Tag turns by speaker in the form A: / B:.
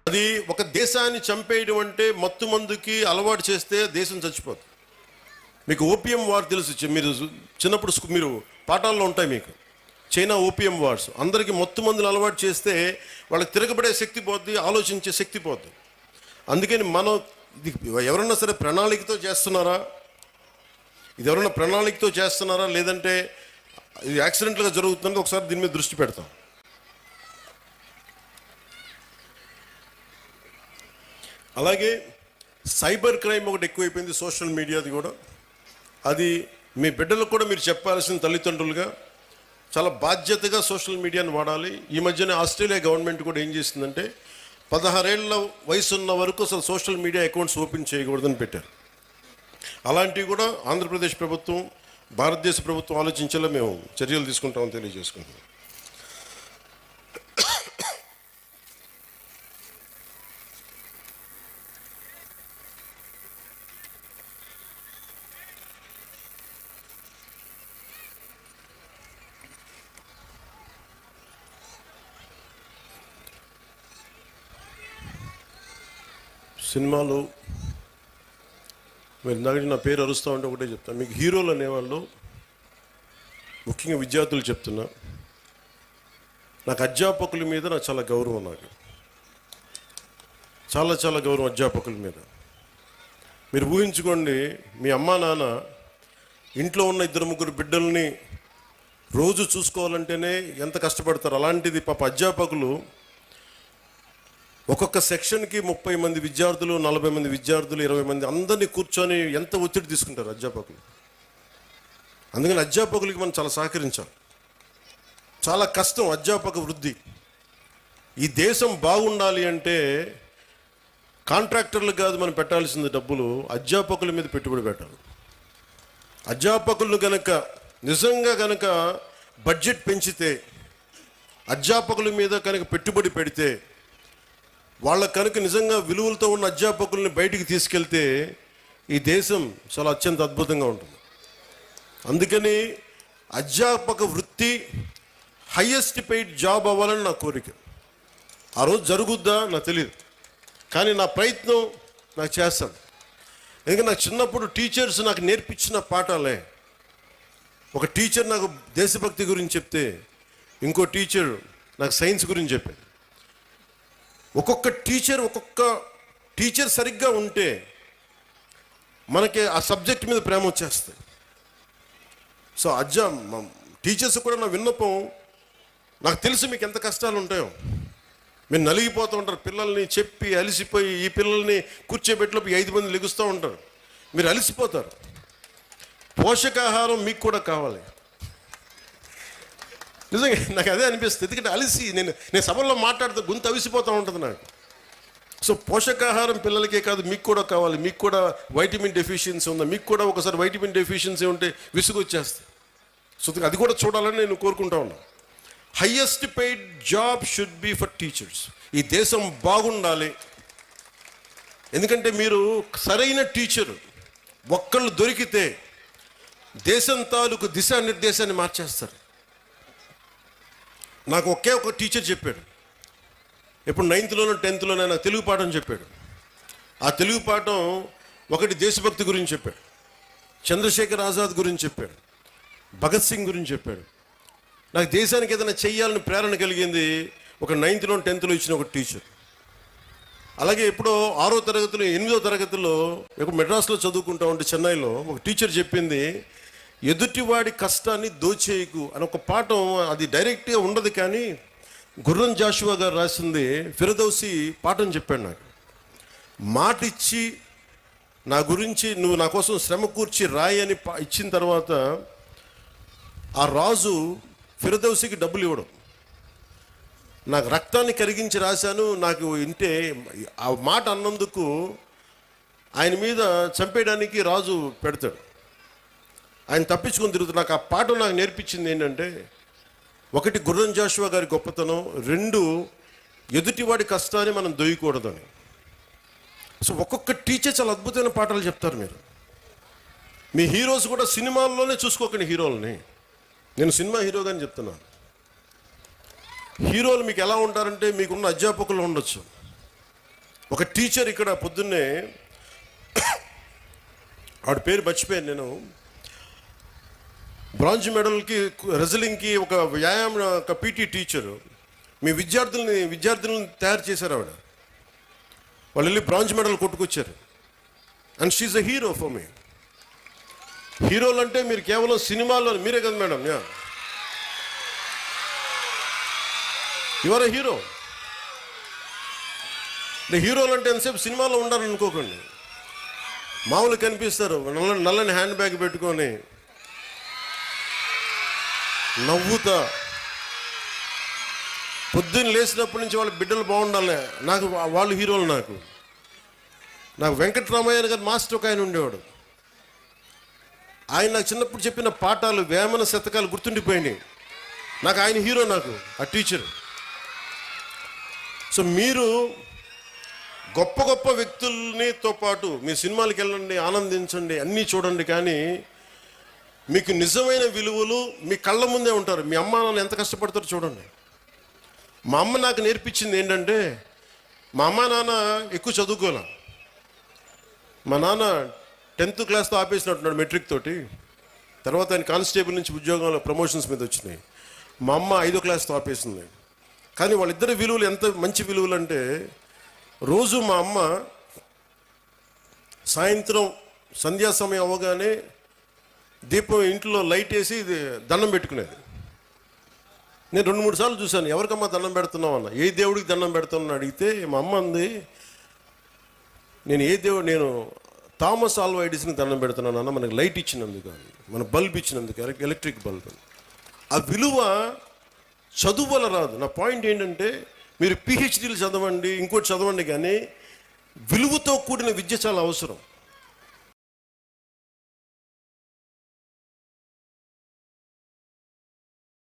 A: అది ఒక దేశాన్ని చంపేయడం అంటే మత్తు మందుకి అలవాటు చేస్తే దేశం చచ్చిపోతుంది. మీకు ఓపియం వార్ తెలుసు, మీరు చిన్నప్పుడు మీరు పాఠాల్లో ఉంటాయి మీకు. చైనా ఓపియం వార్స్, అందరికీ మత్తు మందులు అలవాటు చేస్తే వాళ్ళకి తిరగబడే శక్తి పోద్ది, ఆలోచించే శక్తి పోద్ది. అందుకని మనం ఇది ఎవరన్నా సరే ప్రణాళికతో చేస్తున్నారా, ఇది ఎవరన్నా ప్రణాళికతో చేస్తున్నారా లేదంటే ఇది యాక్సిడెంట్గా జరుగుతుందని ఒకసారి దీని మీద దృష్టి పెడతాం. అలాగే సైబర్ క్రైమ్ ఒకటి ఎక్కువైపోయింది, సోషల్ మీడియాది కూడా. అది మీ బిడ్డలకు కూడా మీరు చెప్పాల్సిన తల్లిదండ్రులుగా చాలా బాధ్యతగా సోషల్ మీడియాని వాడాలి. ఈ మధ్యనే ఆస్ట్రేలియా గవర్నమెంట్ కూడా ఏం చేసిందంటే 16 ఏళ్ల వయసు ఉన్న వరకు అసలు సోషల్ మీడియా అకౌంట్స్ ఓపెన్ చేయకూడదని పెట్టారు. అలాంటివి కూడా ఆంధ్రప్రదేశ్ ప్రభుత్వం, భారతదేశ ప్రభుత్వం ఆలోచించేలా మేము చర్యలు తీసుకుంటామని తెలియజేసుకుంటున్నాం. సినిమాలు మీరు ఇందాక నా పేరు అరుస్తూ ఉంటే ఒకటే చెప్తాను, మీకు హీరోలు అనేవాళ్ళు ముఖ్యంగా విద్యార్థులు చెప్తున్నా, నాకు అధ్యాపకుల మీద నాకు చాలా గౌరవం, నాకు చాలా చాలా గౌరవం అధ్యాపకుల మీద. మీరు ఊహించుకోండి, మీ అమ్మా నాన్న ఇంట్లో ఉన్న 2-3 బిడ్డల్ని రోజు చూసుకోవాలంటేనే ఎంత కష్టపడతారు. అలాంటిది పాప అధ్యాపకులు ఒక్కొక్క సెక్షన్కి 30 మంది విద్యార్థులు, 40 మంది విద్యార్థులు, 20 మంది అందరినీ కూర్చొని ఎంత ఒత్తిడి తీసుకుంటారు అధ్యాపకులు. అందుకని అధ్యాపకులకి మనం చాలా సహకరించాలి. చాలా కష్టం అధ్యాపక వృద్ధి. ఈ దేశం బాగుండాలి అంటే కాంట్రాక్టర్లు కాదు మనం పెట్టాల్సింది డబ్బులు, అధ్యాపకుల మీద పెట్టుబడి పెట్టాలి. అధ్యాపకులను కనుక నిజంగా కనుక బడ్జెట్ పెంచితే, అధ్యాపకుల మీద కనుక పెట్టుబడి పెడితే, వాళ్ళ కనుక నిజంగా విలువలతో ఉన్న అధ్యాపకుల్ని బయటికి తీసుకెళ్తే ఈ దేశం చాలా అత్యంత అద్భుతంగా ఉంటుంది. అందుకని అధ్యాపక వృత్తి హయ్యెస్ట్ పెయిడ్ జాబ్ అవ్వాలని నా కోరిక. ఆ రోజు జరుగుద్దా నాకు తెలియదు, కానీ నా ప్రయత్నం నాకు చేస్తాను. ఎందుకంటే నాకు చిన్నప్పుడు టీచర్స్ నాకు నేర్పించిన పాఠాలే. ఒక టీచర్ నాకు దేశభక్తి గురించి చెప్తే, ఇంకో టీచర్ నాకు సైన్స్ గురించి చెప్పాడు. ఒక్కొక్క టీచర్ సరిగ్గా ఉంటే మనకి ఆ సబ్జెక్ట్ మీద ప్రేమ వచ్చేస్తుంది. సో టీచర్స్ కూడా నా విన్నపం, నాకు తెలుసు మీకు ఎంత కష్టాలు ఉంటాయో. మీరు నలిగిపోతూ ఉంటారు, పిల్లల్ని చెప్పి అలిసిపోయి ఈ పిల్లల్ని కూర్చోబెట్టిలోపు 5 మంది లెగుస్తూ ఉంటారు, మీరు అలిసిపోతారు. పోషకాహారం మీకు కూడా కావాలి. నిజంగా నాకు అదే అనిపిస్తుంది, ఎందుకంటే అలిసి నేను సభల్లో మాట్లాడుతూ గొంతు అవిసిపోతూ ఉంటుంది నాకు. సో పోషకాహారం పిల్లలకే కాదు మీకు కూడా కావాలి. మీకు కూడా వైటమిన్ డెఫిషియన్సీ ఉందా, మీకు కూడా ఒకసారి వైటమిన్ డెఫిషియన్సీ ఉంటే విసుగు వచ్చేస్తుంది. సో అది కూడా చూడాలని నేను కోరుకుంటా ఉన్నాను. Highest paid job should be for teachers. ఈ దేశం బాగుండాలి. ఎందుకంటే మీరు సరైన టీచరు ఒక్కళ్ళు దొరికితే దేశం తాలూకు దిశానిర్దేశాన్ని మార్చేస్తారు. నాకు ఒకే ఒక టీచర్ చెప్పాడు, ఇప్పుడు 9th-లోనో 10th-లోనో నాకు తెలుగు పాఠం చెప్పాడు. ఆ తెలుగు పాఠం ఒకటి దేశభక్తి గురించి చెప్పాడు, చంద్రశేఖర్ ఆజాద్ గురించి చెప్పాడు, భగత్ సింగ్ గురించి చెప్పాడు. నాకు దేశానికి ఏదైనా చెయ్యాలని ప్రేరణ కలిగింది ఒక 9th-లో 10th-లో ఇచ్చిన ఒక టీచర్. అలాగే ఎప్పుడో 6వ తరగతిలో 8వ తరగతిలో ఒక మెడ్రాస్లో చదువుకుంటా ఉంటే చెన్నైలో ఒక టీచర్ చెప్పింది, ఎదుటివాడి కష్టాన్ని దోచేయకు అని ఒక పాఠం. అది డైరెక్ట్గా ఉండదు, కానీ గుర్రం జాషువా గారు రాసింది ఫిరదౌసి పాఠం చెప్పాడు నాకు. మాట ఇచ్చి నా గురించి నువ్వు నా కోసం శ్రమ కూర్చి రాయి అని ఇచ్చిన తర్వాత ఆ రాజు ఫిరదౌసికి డబ్బులు ఇవ్వడం. నాకు రక్తాన్ని కరిగించి రాశాను, నాకు ఇంటే ఆ మాట అన్నందుకు ఆయన మీద చంపేయడానికి రాజు పెడతాడు. ఆయన తప్పించుకొని తిరుగుతాడు. నాకు ఆ పాఠం నాకు నేర్పించింది ఏంటంటే, ఒకటి గుర్రం జాషువా గారి గొప్పతనం, 2 ఎదుటివాడి కష్టాన్ని మనం దొయ్యకూడదని. సో ఒక్కొక్క టీచర్ చాలా అద్భుతమైన పాఠాలు చెప్తారు. మీ హీరోస్ కూడా సినిమాల్లోనే చూసుకోకండి హీరోలని. నేను సినిమా హీరోగాని చెప్తున్నాను. హీరోలు మీకు ఎలా ఉంటారంటే, మీకున్న అధ్యాపకులు ఉండొచ్చు, ఒక టీచర్ ఇక్కడ పొద్దున్నే, ఆవిడ పేరు మర్చిపోయాను నేను, బ్రాంజ్ మెడల్కి రెజ్లింగ్కి ఒక వ్యాయామం, ఒక పీటీ టీచరు మీ విద్యార్థులను తయారు చేశారు ఆవిడ. వాళ్ళు వెళ్ళి బ్రాంజ్ మెడల్ కొట్టుకొచ్చారు. And she a hero for me. హీరోలు అంటే మీరు కేవలం సినిమాల్లో, మీరే కదా madam, you are a hero. హీరోలు అంటే ఎంతసేపు సినిమాలో ఉండాలనుకోకండి. మామూలు కనిపిస్తారు, నల్లని హ్యాండ్ బ్యాగ్ పెట్టుకొని నవ్వుతా, పొద్దున్న లేచినప్పటి నుంచి వాళ్ళ బిడ్డలు బాగుండాలి, నాకు వాళ్ళు హీరోలు. నాకు వెంకటరామయ్య గారు మాస్టర్ ఒక ఆయన ఉండేవాడు. ఆయన నాకు చిన్నప్పుడు చెప్పిన పాఠాలు, వేమన శతకాలు గుర్తుండిపోయినాయి. నాకు ఆయన హీరో, నాకు ఆ టీచర్. సో మీరు గొప్ప గొప్ప వ్యక్తులనితో పాటు మీ సినిమాలకు వెళ్ళండి, ఆనందించండి, అన్నీ చూడండి, కానీ మీకు నిజమైన విలువలు మీ కళ్ళ ముందే ఉంటారు. మీ అమ్మ నాన్న ఎంత కష్టపడతారో చూడండి. మా అమ్మ నాకు నేర్పించింది ఏంటంటే, మా అమ్మ నాన్న ఎక్కువ చదువుకోలే. మా నాన్న 10th క్లాస్తో ఆపేసినట్టున్నాడు, మెట్రిక్ తోటి. తర్వాత ఆయన కానిస్టేబుల్ నుంచి ఉద్యోగంలో ప్రమోషన్స్ మీద వచ్చినాయి. మా అమ్మ 5వ క్లాస్తో ఆపేసింది. కానీ వాళ్ళిద్దరి విలువలు ఎంత మంచి విలువలు అంటే, రోజు మా అమ్మ సాయంత్రం సంధ్యా సమయం అవ్వగానే దీపం ఇంట్లో లైట్ వేసి దండం పెట్టుకునేది. నేను 2-3 సార్లు చూశాను, ఎవరికమ్మా దండం పెడుతున్నావు అన్న. ఏ దేవుడికి దండం పెడుతున్నాను అడిగితే మా అమ్మ అంది, నేను థామస్ ఆల్వా ఎడిసన్కి దండం పెడుతున్నాను అన్న, మనకి లైట్ ఇచ్చినందుకు, మన బల్బ్ ఇచ్చినందుకు, ఎలక్ట్రిక్ బల్బ్. ఆ విలువ చదువు వల్ల రాదు. నా పాయింట్ ఏంటంటే, మీరు పిహెచ్డీలు చదవండి, ఇంకోటి చదవండి, కానీ విలువతో కూడిన విద్య చాలా అవసరం.